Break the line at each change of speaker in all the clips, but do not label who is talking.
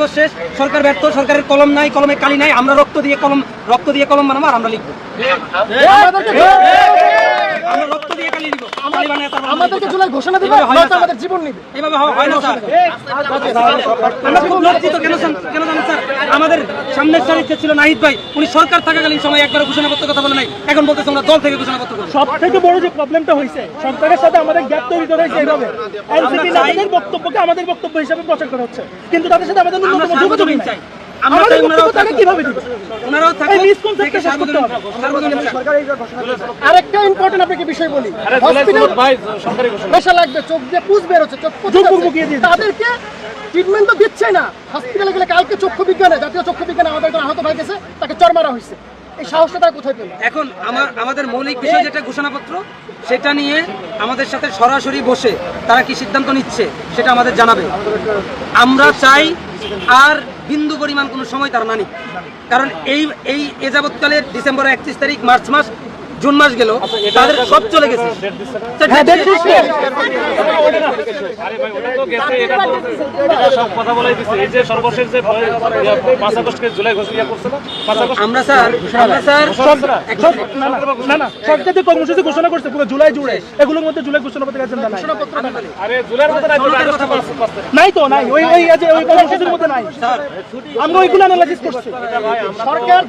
দিবস শেষ, সরকার ব্যর্থ, সরকারের কলম নাই, কলমে কালি নাই, আমরা রক্ত দিয়ে কলম বানাবো আর আমরা লিখবো। আমরা রক্ত দিয়ে কালি দিব, কালি বানায় তারপর
আমাদেরকে জুলাই ঘোষণা দিবে, নয়তো আমাদের জীবন নিবে।
এভাবে হয় না স্যার। আমরা খুব লজ্জিত। কেন জানেন স্যার, আমাদের সামনের সারিতে ছিল নাহিদ ভাই, উনি সরকার থাকাকালীন সময় একবার ঘোষণাপত্র কথা বলে নাই, এখন বলতেছে আমরা দল থেকে ঘোষণাপত্র করব।
সব থেকে বড় যে প্রবলেমটা হয়েছে, সরকারের সাথে আমাদের গ্যাপ তৈরি হয়েছে এইভাবে। এনসিপি আমাদের বক্তব্যকে আমাদের বক্তব্য হিসেবে প্রচার করা হচ্ছে, কিন্তু তাদের সাথে আমাদের ন্যূনতম যোগাযোগ নেই। আমাদের বক্তব্য তারা কিভাবে দিবে?
ওনারাও
এই মিসকনসেপ্টটা শেষ করতে হবে।
আরেকটা ইম্পর্টেন্ট আপনাকে বিষয় বলি, হসপিটাল পেশা লাগবে, চোখ দিয়ে পুষ বের হচ্ছে, তাদেরকে ট্রিটমেন্ট তো দিচ্ছে না। হসপিটালে গেলে কালকে চক্ষু বিজ্ঞানে, জাতীয় চক্ষু বিজ্ঞানে আমাদের একজন আহত ভাই গেছে, তাকে চড় মারা হয়েছে। এই সাহসটা তারা কোথায় পেল?
এখন আমাদের মৌলিক বিষয় যেটা ঘোষণাপত্র, সেটা নিয়ে আমাদের সাথে সরাসরি বসে তারা কি সিদ্ধান্ত নিচ্ছে সেটা আমাদের জানাবে। আমরা চাই আর বিন্দু পরিমাণ কোনো সময় তারা না নিক, কারণ এই যাবৎকালে ডিসেম্বর 31 তারিখ, মার্চ মাস, জুন মাস গেল, তাদের সব চলে গেছে। আমরা স্যার
সরকার কর্মসূচি ঘোষণা করছে পুরো জুলাই জুড়ে, এগুলোর মধ্যে জুলাই ঘোষণাপত্র নাই তো, নাই ওই কর্মসূচির মধ্যে নাই। আমরা ওইগুলো অ্যানালাইসিস করছি।
সরকার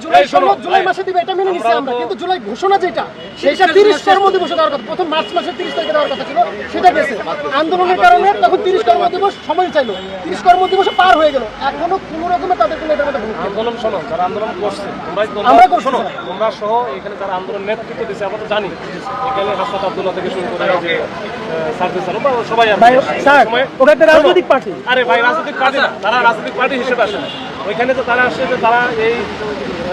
জুলাই মাসে দিবে এটা মেনে নিছি আমরা, কিন্তু জুলাই ঘোষণা যেটা, সেটা 30 কর্মদিবসে দেওয়ার কথা। প্রথম মার্চ মাসের 30 তারিখে দেওয়ার কথা ছিল, সেটা গেছে। আন্দোলনের কারণে তখন 30 কর্মদিবস সময় চাইলো, 30 কর্মদিবসে পার হয়ে গেল, এখনো কোনো রকমে তাদের কোনো এটার মধ্যে
আন্দোলন। শোনো, যারা আন্দোলন করছে
আমরা করছি,
তোমরা সহ এখানে যারা আন্দোলন নেতৃত্ব দিচ্ছে, আমরা তো জানি এখানে হাসপাত আব্দুল্লাহ থেকে শুরু করে সার্ভিস সবাই
রাজনৈতিক পার্টি।
আরে ভাই, রাজনৈতিক পার্টি না, তারা রাজনৈতিক পার্টি হিসেবে আসে না। ওইখানে তো তারা আসে যে তারা এই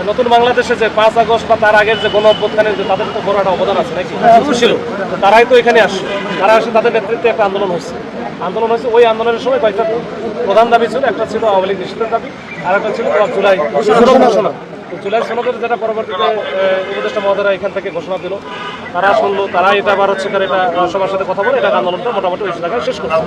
নতুন বাংলাদেশে যে 5 আগস্ট বা তার আগের যে গণ অভ্যুত্থানের যে তাদের তো বড় একটা অবদান আছে নাকি, ছিল। তারাই তো এখানে আসে, তারা আসে, তাদের নেতৃত্বে একটা আন্দোলন হচ্ছে। ওই আন্দোলনের সময় কয়েকটা প্রধান দাবি ছিল। একটা ছিল আওয়ামী লীগ নিষিদ্ধের দাবি, আর একটা ছিল জুলাই ঘোষণা। জুলাই সনদের যেটা পরবর্তীতে উপদেষ্টা মহোদয়রা এখান থেকে ঘোষণা দিল, তারা শুনলো, তারা এটা আবার হচ্ছে এটা সবার সাথে কথা বলে এটা আন্দোলনটা মোটামুটি ওই জায়গায় শেষ করছে।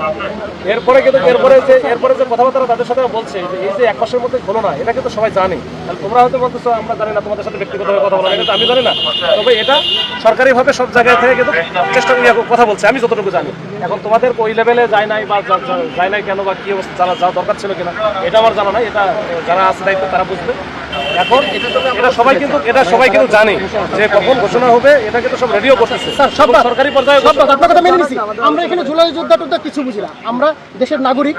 এরপরে যে কথাবার্তা তাদের সাথে বলছে যে এই যে 1 মাসের মধ্যে হলো না, এটা কিন্তু সবাই জানে। তাহলে তোমরা হয়তো বলতেছো আমরা জানি না, তোমাদের সাথে ব্যক্তিগতভাবে কথা বলা, এটা আমি জানি না। তবে এটা সরকারিভাবে সব জায়গায় থেকে কিন্তু চেষ্টা কথা বলছে, আমি যতটুকু জানি। এখন তোমাদের ওই লেভেলে যায় নাই বা যায় নাই কেন বা কি অবস্থা, জানা যাওয়া দরকার ছিল কিনা এটা আমার জানা নাই। এটা যারা আছে দায়িত্ব তারা বুঝবে। এখন এটা সবাই কিন্তু জানে যে কখন ঘোষণা হবে, এটা কিন্তু সব রেডিও করতেছে সব সরকারি পর্যায়ে।
আপনার কথা মেনে নিছি। আমরা এখানে জুলাই যোদ্ধা টোদ্ধা কিছু বুঝি না, আমরা দেশের নাগরিক।